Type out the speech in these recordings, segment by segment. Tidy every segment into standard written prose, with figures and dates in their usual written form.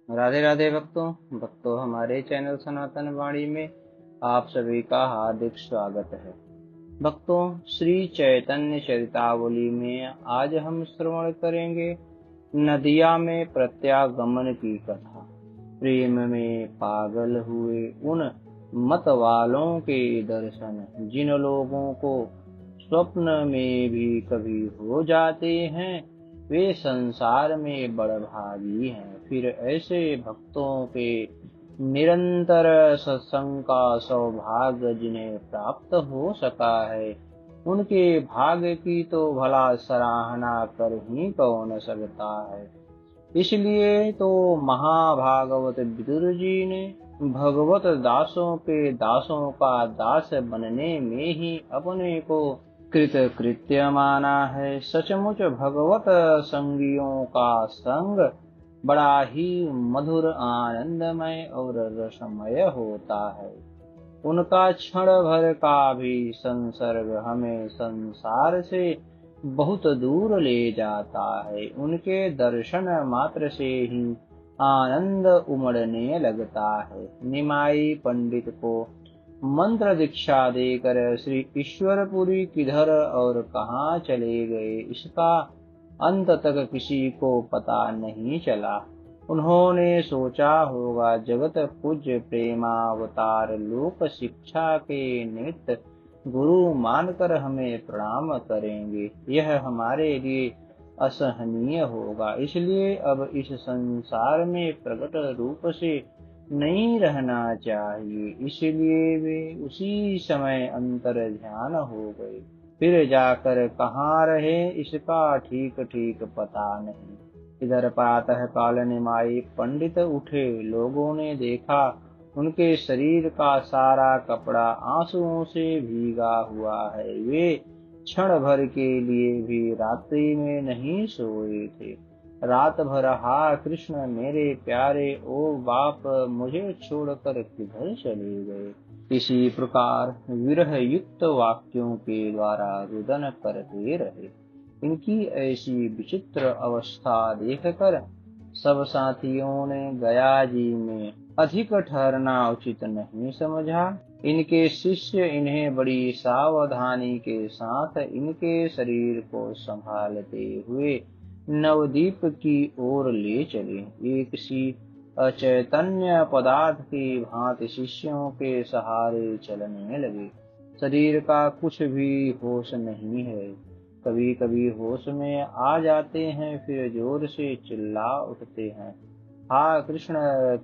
राधे राधे भक्तों हमारे चैनल सनातन वाणी में आप सभी का हार्दिक स्वागत है। भक्तों, श्री चैतन्य चरितावली में आज हम श्रवण करेंगे नदिया में प्रत्यागमन की कथा। प्रेम में पागल हुए उन मत वालों के दर्शन जिन लोगों को स्वप्न में भी कभी हो जाते हैं, वे संसार में बड़भागी हैं। फिर ऐसे भक्तों के निरंतर सत्संग का सौभाग्य जिन्हें प्राप्त हो सका है, उनके भाग्य की तो भला सराहना कर ही कौन सकता है। इसलिए तो महाभागवत विदुर जी ने भगवत दासों के दासों का दास बनने में ही अपने को कृत कृत्य माना है। सचमुच भगवत संगियों का संग बड़ा ही मधुर, आनंदमय और रसमय होता है। उनका क्षण भर का भी संसर्ग हमें संसार से बहुत दूर ले जाता है। उनके दर्शन मात्र से ही आनंद उमड़ने लगता है। निमाई पंडित को मंत्र दीक्षा देकर श्री ईश्वरपुरी किधर और कहाँ चले गए, इसका अंत तक किसी को पता नहीं चला। उन्होंने सोचा होगा, जगत पूज्य प्रेमावतार लोक शिक्षा के निमित्त गुरु मानकर हमें प्रणाम करेंगे, यह हमारे लिए असहनीय होगा। इसलिए अब इस संसार में प्रकट रूप से नहीं रहना चाहिए। इसलिए वे उसी समय अंतर ध्यान हो गए। फिर जाकर कहाँ रहे, इसका ठीक ठीक पता नहीं। इधर प्रातः काल निमाई पंडित उठे। लोगों ने देखा, उनके शरीर का सारा कपड़ा आंसुओं से भीगा हुआ है। वे क्षण भर के लिए भी रात्रि में नहीं सोए थे। रात भर, हा कृष्ण मेरे प्यारे, ओ बाप मुझे छोड़कर किधर चले गए, इसी प्रकार विरह युक्त वाक्यों के द्वारा रुदन करते रहे। इनकी ऐसी विचित्र अवस्था देखकर सब साथियों ने गया जी में अधिक ठहरना उचित नहीं समझा। इनके शिष्य इन्हें बड़ी सावधानी के साथ इनके शरीर को संभालते हुए नवद्वीप की ओर ले चले। एक सी अचैतन्य पदार्थ की भांति शिष्यों के सहारे चलने लगे। शरीर का कुछ भी होश नहीं है। कभी कभी होश में आ जाते हैं, फिर जोर से चिल्ला उठते हैं, हा कृष्ण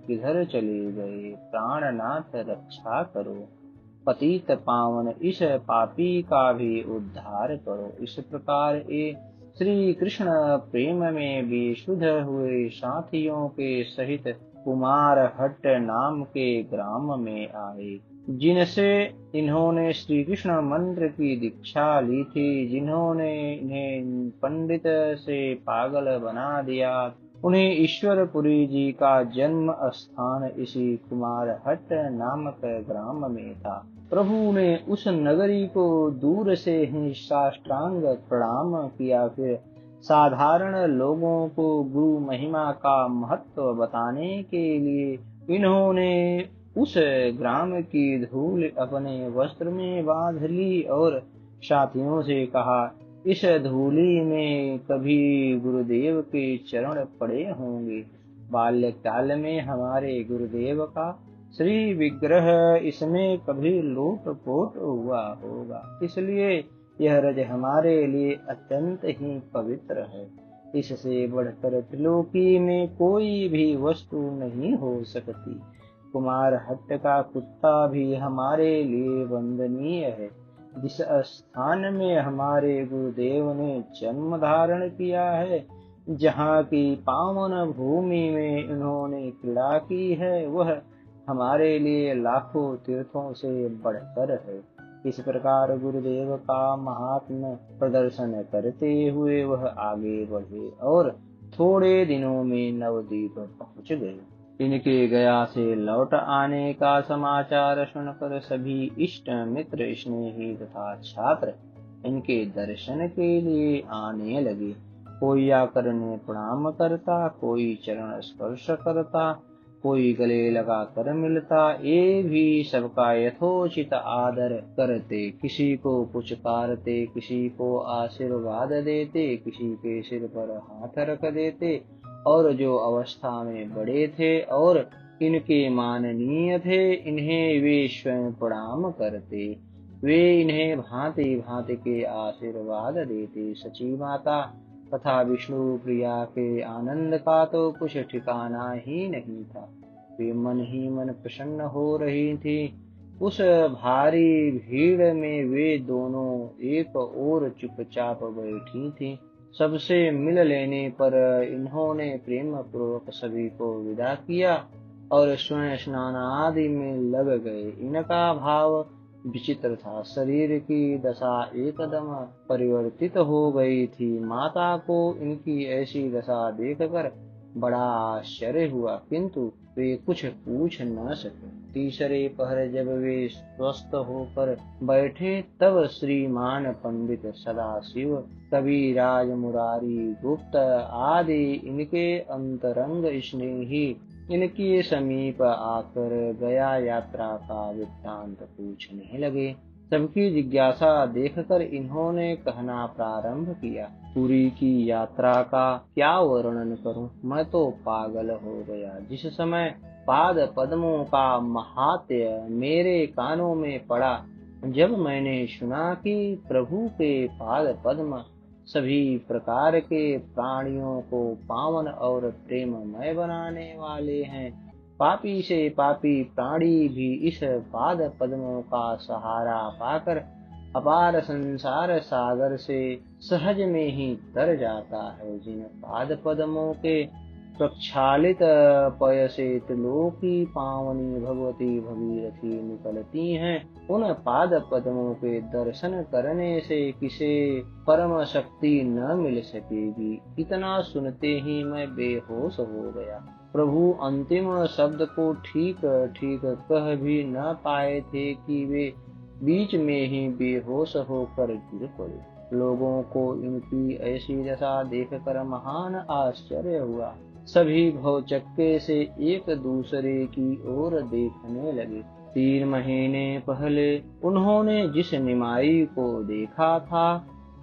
किधर चले गए, प्राणनाथ रक्षा करो, पतित पावन इस पापी का भी उद्धार करो। इस प्रकार ये श्री कृष्ण प्रेम में विशुद्ध हुए साथियों के सहित कुमार हट्ट नाम के ग्राम में आए, जिनसे इन्होंने श्री कृष्ण मंत्र की दीक्षा ली थी। जिन्होंने इन्हें पंडित से पागल बना दिया, उन्हें ईश्वरपुरी जी का जन्म स्थान इसी कुमार हट्ट नामक ग्राम में था। प्रभु ने उस नगरी को दूर से ही साष्टांग प्रणाम किया। फिर साधारण लोगों को गुरु महिमा का महत्व बताने के लिए इन्होंने उस ग्राम की धूल अपने वस्त्र में बांध ली और साथियों से कहा, इस धूली में कभी गुरुदेव के चरण पड़े होंगे। बाल्यकाल में हमारे गुरुदेव का श्री विग्रह इसमें कभी लोटपोट हुआ होगा, इसलिए यह रज हमारे लिए अत्यंत ही पवित्र है। इससे बढ़कर त्रिलोकी में कोई भी वस्तु नहीं हो सकती। कुमार हट्ट का कुत्ता भी हमारे लिए वंदनीय है। जिस स्थान में हमारे गुरुदेव ने जन्म धारण किया है, जहाँ की पावन भूमि में इन्होंने क्रीड़ा की है, वह हमारे लिए लाखों तीर्थों से बढ़कर है। इस प्रकार गुरुदेव का महात्म्य प्रदर्शन करते हुए वह आगे बढ़े और थोड़े दिनों में नवद्वीप पहुंच गए। इनके गया से लौट आने का समाचार सुनकर सभी इष्ट मित्र, स्नेही तथा छात्र इनके दर्शन के लिए आने लगे। कोई आकर ने प्रणाम करता, कोई चरण स्पर्श करता, कोई गले लगा कर मिलता। ये भी सबका यथोचित आदर करते, किसी को पुचकारते, किसी को आशीर्वाद देते, किसी के सिर पर हाथ रख देते। और जो अवस्था में बड़े थे और इनके माननीय थे, इन्हें वे स्वयं प्रणाम करते। वे इन्हें भांति भांति के आशीर्वाद देते। सची माता तथा विष्णु प्रिया के आनंद का तो कुछ ठिकाना ही नहीं था। वे मन ही मन प्रसन्न हो रही थी। उस भारी भीड़ में वे दोनों एक ओर चुपचाप बैठी थीं। सबसे मिल लेने पर इन्होंने प्रेम पूर्वक सभी को विदा किया और स्वयं स्नान आदि में लग गए। इनका भाव विचित्र था। शरीर की दशा एकदम परिवर्तित हो गई थी। माता को इनकी ऐसी दशा देखकर बड़ा आश्चर्य हुआ, किंतु वे कुछ पूछ न सके। तीसरे पहर जब वे स्वस्थ होकर बैठे, तब श्रीमान पंडित सदाशिव, कविराज मुरारी गुप्त आदि इनके अंतरंग स्नेही इनके समीप आकर गया यात्रा का वृत्तांत पूछने लगे। सबकी जिज्ञासा देखकर इन्होंने कहना प्रारंभ किया। पुरी की यात्रा का क्या वर्णन करूं, मैं तो पागल हो गया। जिस समय पाद पद्मों का महात्म्य मेरे कानों में पड़ा, जब मैंने सुना कि प्रभु के पाद पद्म सभी प्रकार के प्राणियों को पावन और प्रेममय बनाने वाले हैं, पापी से पापी प्राणी भी इस पाद पद्मों का सहारा पाकर अपार संसार सागर से सहज में ही तर जाता है। जिन पाद पद्मों के प्रक्षालित पय से त्रिलोकी पावनी भगवती भगीरथी निकलती हैं, उन पाद पद्मों के दर्शन करने से किसे परम शक्ति न मिल सकेगी। इतना सुनते ही मैं बेहोश हो गया। प्रभु अंतिम शब्द को ठीक ठीक कह भी न पाए थे कि वे बीच में ही बेहोश होकर गिर पड़े। लोगों को इनकी ऐसी दशा देखकर महान आश्चर्य हुआ। सभी भौचक्के से एक दूसरे की ओर देखने लगे। 3 महीने पहले उन्होंने जिस निमाई को देखा था,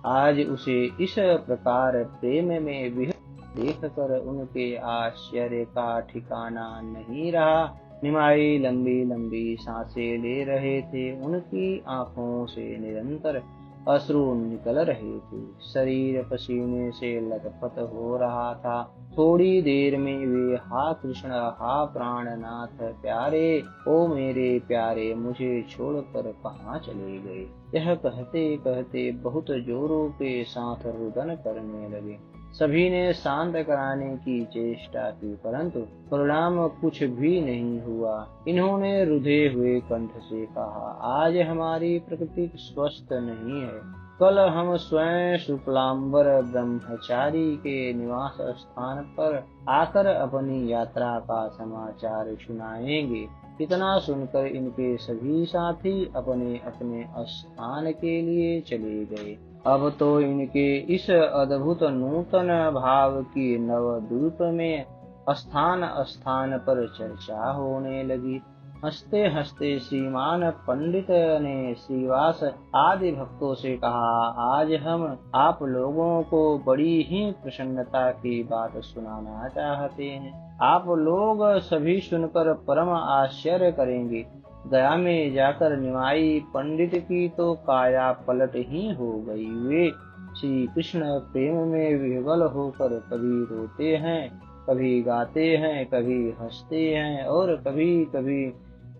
आज उसे इस प्रकार प्रेम में विहर देखकर उनके आश्चर्य का ठिकाना नहीं रहा। निमाई लंबी लंबी सांसें ले रहे थे। उनकी आंखों से निरंतर अश्रु निकल रहे थे। शरीर पसीने से लथपथ हो रहा था। थोड़ी देर में वे हा कृष्ण, हा प्राणनाथ प्यारे, ओ मेरे प्यारे, मुझे छोड़कर कहाँ चले गए। यह कहते कहते बहुत जोरों के साथ रुदन करने लगे। सभी ने शांत कराने की चेष्टा की, परंतु परिणाम कुछ भी नहीं हुआ। इन्होंने रुधे हुए कंठ से कहा, आज हमारी प्रकृति स्वस्थ नहीं है। कल हम स्वयं शुक्लांबर ब्रह्मचारी के निवास स्थान पर आकर अपनी यात्रा का समाचार सुनाएंगे। इतना सुनकर इनके सभी साथी अपने अपने स्थान के लिए चले गए। अब तो इनके इस अद्भुत नूतन भाव की नवद्वीप में स्थान स्थान पर चर्चा होने लगी। हंसते हंसते श्रीमान पंडित ने श्रीवास आदि भक्तों से कहा, आज हम आप लोगों को बड़ी ही प्रसन्नता की बात सुनाना चाहते हैं। आप लोग सभी सुनकर परम आश्चर्य करेंगे। गया में जाकर निमाई पंडित की तो काया पलट ही हो गई। वे श्री कृष्ण प्रेम में विह्वल होकर कभी रोते हैं, कभी गाते हैं, कभी हंसते हैं और कभी कभी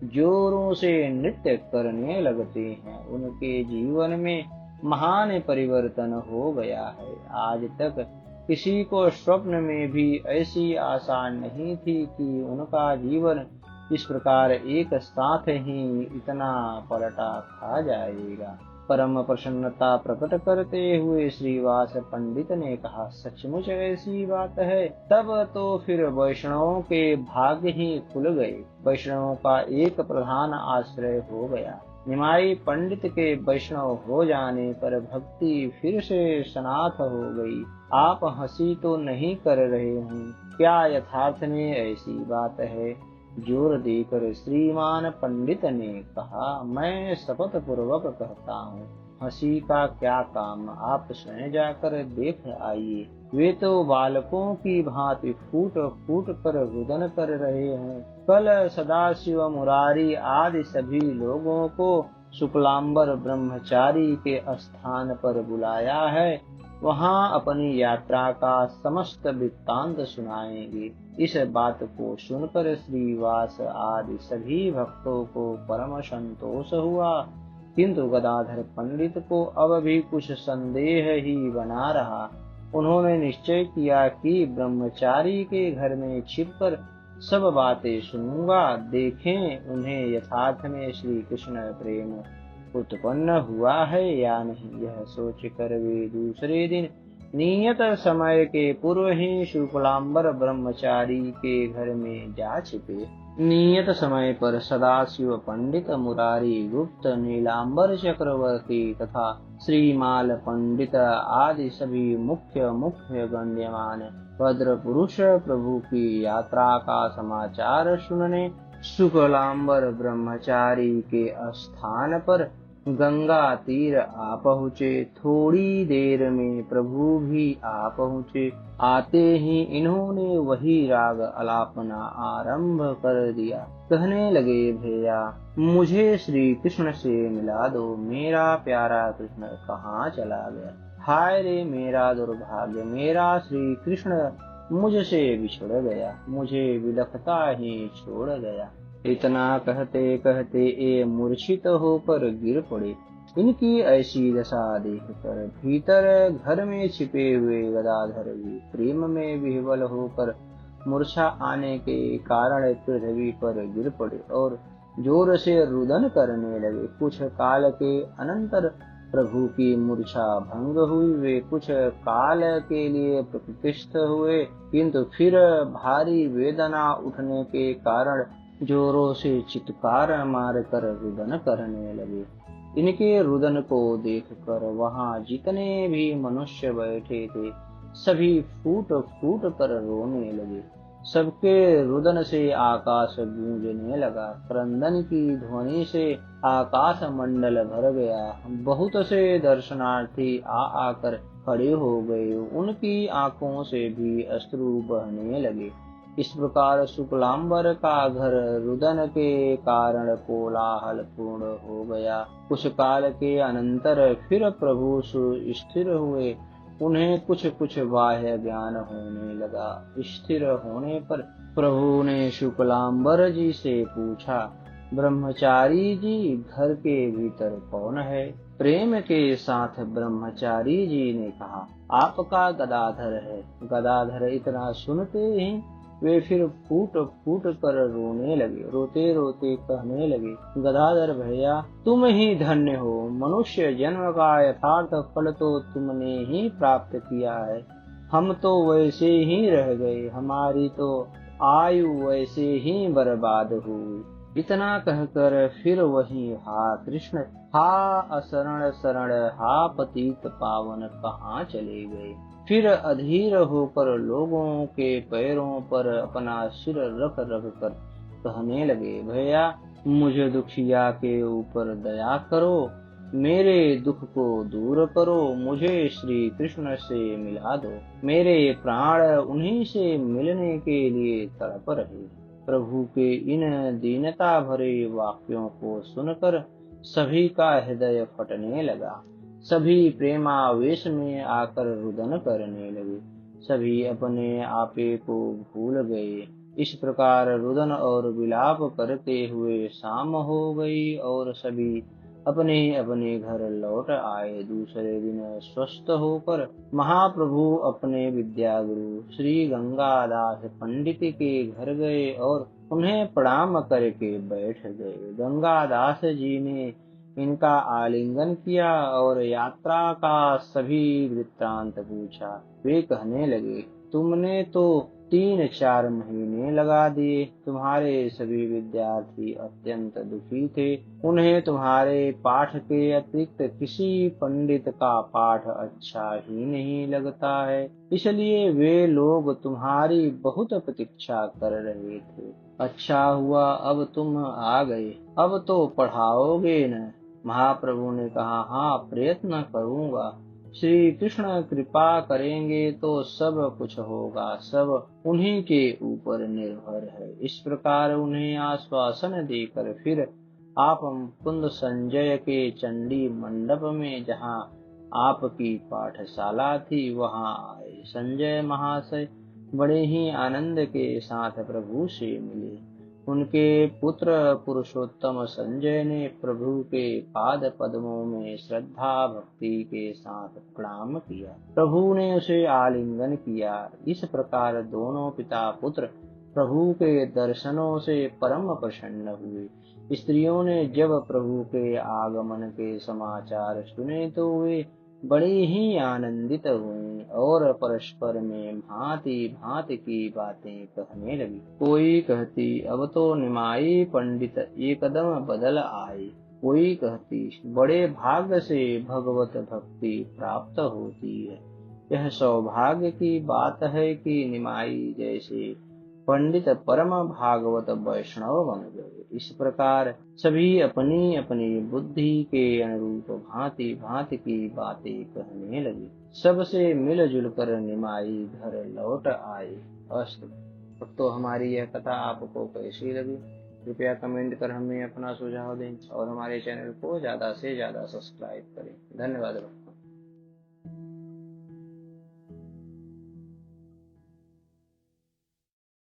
जोरों से नृत्य करने लगते हैं। उनके जीवन में महान परिवर्तन हो गया है। आज तक किसी को स्वप्न में भी ऐसी आशा नहीं थी कि उनका जीवन इस प्रकार एक साथ ही इतना पलटा खा जाएगा। परम प्रसन्नता प्रकट करते हुए श्रीवास पंडित ने कहा, सचमुच ऐसी बात है? तब तो फिर वैष्णवों के भाग्य ही खुल गए। वैष्णवों का एक प्रधान आश्रय हो गया। निमाई पंडित के वैष्णव हो जाने पर भक्ति फिर से सनाथ हो गई। आप हंसी तो नहीं कर रहे हैं, क्या यथार्थ में ऐसी बात है? जोर देकर श्रीमान पंडित ने कहा, मैं शपथ पूर्वक कहता हूँ, हंसी का क्या काम, आप स्वयं जाकर देख आइए। वे तो बालकों की भांति फूट फूट कर रुदन कर रहे हैं। कल सदाशिव मुरारी आदि सभी लोगों को शुक्लांबर ब्रह्मचारी के स्थान पर बुलाया है, वहां अपनी यात्रा का समस्त वृत्तांत सुनाएंगे। इस बात को सुनकर श्रीवास आदि सभी भक्तों को परम संतोष हुआ, किंतु गदाधर पंडित को अब भी कुछ संदेह ही बना रहा। उन्होंने निश्चय किया कि ब्रह्मचारी के घर में छिपकर सब बातें सुनूंगा, देखें उन्हें यथार्थ में श्री कृष्ण प्रेम उत्पन्न हुआ है या नहीं। यह सोचकर वे दूसरे दिन नियत समय के पूर्व ही शुक्लांबर ब्रह्मचारी के घर में जा छिपे। नियत समय पर सदाशिव पंडित, मुरारी गुप्त, नीलांबर चक्रवर्ती तथा श्रीमाल पंडित आदि सभी मुख्य मुख्य गण्यमान भद्र पुरुष प्रभु की यात्रा का समाचार सुनने शुक्लांबर ब्रह्मचारी के स्थान पर गंगा तीर आ पहुँचे। थोड़ी देर में प्रभु भी आ पहुँचे। आते ही इन्होंने वही राग अलापना आरंभ कर दिया। कहने लगे, भैया मुझे श्री कृष्ण से मिला दो, मेरा प्यारा कृष्ण कहाँ चला गया? हाय रे मेरा दुर्भाग्य, मेरा श्री कृष्ण मुझसे बिछड़ गया, मुझे विलखता ही छोड़ गया। इतना कहते कहते ये मूर्छित होकर गिर पड़े। इनकी ऐसी दशा देखकर भीतर घर में छिपे हुए गदाधर भी प्रेम में विह्वल होकर मूर्छा आने के कारण पृथ्वी पर गिर पड़े और जोर से रुदन करने लगे। कुछ काल के अनंतर प्रभु की मूर्छा भंग हुई। वे कुछ काल के लिए प्रतिष्ठित हुए, किंतु फिर भारी वेदना उठने के कारण जोरों से चित्कार मारकर रुदन करने लगे। इनके रुदन को देखकर वहां जितने भी मनुष्य बैठे थे सभी फूट फूट कर रोने लगे। सबके रुदन से आकाश गूंजने लगा। क्रंदन की ध्वनि से आकाश मंडल भर गया। बहुत से दर्शनार्थी आ आकर खड़े हो गए। उनकी आंखों से भी अश्रु बहने लगे। इस प्रकार शुक्लांबर का घर रुदन के कारण कोलाहल पूर्ण हो गया। कुछ काल के अनंतर फिर प्रभु स्थिर हुए। उन्हें कुछ कुछ बाह्य ज्ञान होने लगा। स्थिर होने पर प्रभु ने शुक्लांबर जी से पूछा, ब्रह्मचारी जी घर के भीतर कौन है? प्रेम के साथ ब्रह्मचारी जी ने कहा, आपका गदाधर है। गदाधर इतना सुनते ही वे फिर फूट फूट कर रोने लगे। रोते रोते कहने लगे, गदाधर भैया तुम ही धन्य हो। मनुष्य जन्म का यथार्थ फल तो तुमने ही प्राप्त किया है। हम तो वैसे ही रह गए, हमारी तो आयु वैसे ही बर्बाद हुई। इतना कहकर फिर वही हा कृष्ण, हा असरण शरण, हा पतित पावन कहाँ चले गए। फिर अधीर होकर लोगों के पैरों पर अपना सिर रख रख कर कहने लगे, भैया मुझे दुखिया के ऊपर दया करो, मेरे दुख को दूर करो, मुझे श्री कृष्ण से मिला दो। मेरे प्राण उन्हीं से मिलने के लिए तड़प रहे। प्रभु के इन दीनता भरे वाक्यों को सुनकर सभी का हृदय फटने लगा। सभी प्रेमावेश में आकर रुदन करने लगे। सभी अपने आपे को भूल गए। इस प्रकार रुदन और विलाप करते हुए शाम हो गई और सभी अपने अपने घर लौट आए। दूसरे दिन स्वस्थ होकर महाप्रभु अपने विद्यागुरु श्री गंगादास पंडित के घर गए और उन्हें प्रणाम करके बैठ गए। गंगादास जी ने इनका आलिंगन किया और यात्रा का सभी वृत्तांत पूछा। वे कहने लगे, तुमने तो 3-4 महीने लगा दिए। तुम्हारे सभी विद्यार्थी अत्यंत दुखी थे। उन्हें तुम्हारे पाठ के अतिरिक्त किसी पंडित का पाठ अच्छा ही नहीं लगता है, इसलिए वे लोग तुम्हारी बहुत प्रतीक्षा कर रहे थे। अच्छा हुआ अब तुम आ गए। अब तो पढ़ाओगे न? महाप्रभु ने कहा, हाँ, प्रयत्न करूंगा। श्री कृष्ण कृपा करेंगे तो सब कुछ होगा, सब उन्हीं के ऊपर निर्भर है। इस प्रकार उन्हें आश्वासन देकर फिर आप मुकुंद संजय के चंडी मंडप में, जहाँ आपकी पाठशाला थी, वहाँ आए। संजय महाशय बड़े ही आनंद के साथ प्रभु से मिले। उनके पुत्र पुरुषोत्तम संजय ने प्रभु के पाद पद्मों में श्रद्धा भक्ति के साथ प्रणाम किया। प्रभु ने उसे आलिंगन किया। इस प्रकार दोनों पिता पुत्र प्रभु के दर्शनों से परम प्रसन्न हुए। स्त्रियों ने जब प्रभु के आगमन के समाचार सुने तो वे बड़े ही आनंदित हुए और परस्पर में भांति भांति की बातें कहने लगी। कोई कहती, अब तो निमाई पंडित एकदम बदल आए। कोई कहती, बड़े भाग्य से भगवत भक्ति प्राप्त होती है। यह सौभाग्य की बात है कि निमाई जैसे पंडित परम भागवत वैष्णव बन गए। इस प्रकार सभी अपनी अपनी बुद्धि के अनुरूप भांति भांति की बातें कहने लगे। सबसे मिलजुल कर निमाई घर लौट आए। अस्तु। तो हमारी यह कथा आपको कैसी लगी? कृपया कमेंट कर हमें अपना सुझाव दें और हमारे चैनल को ज्यादा से ज्यादा सब्सक्राइब करें। धन्यवाद।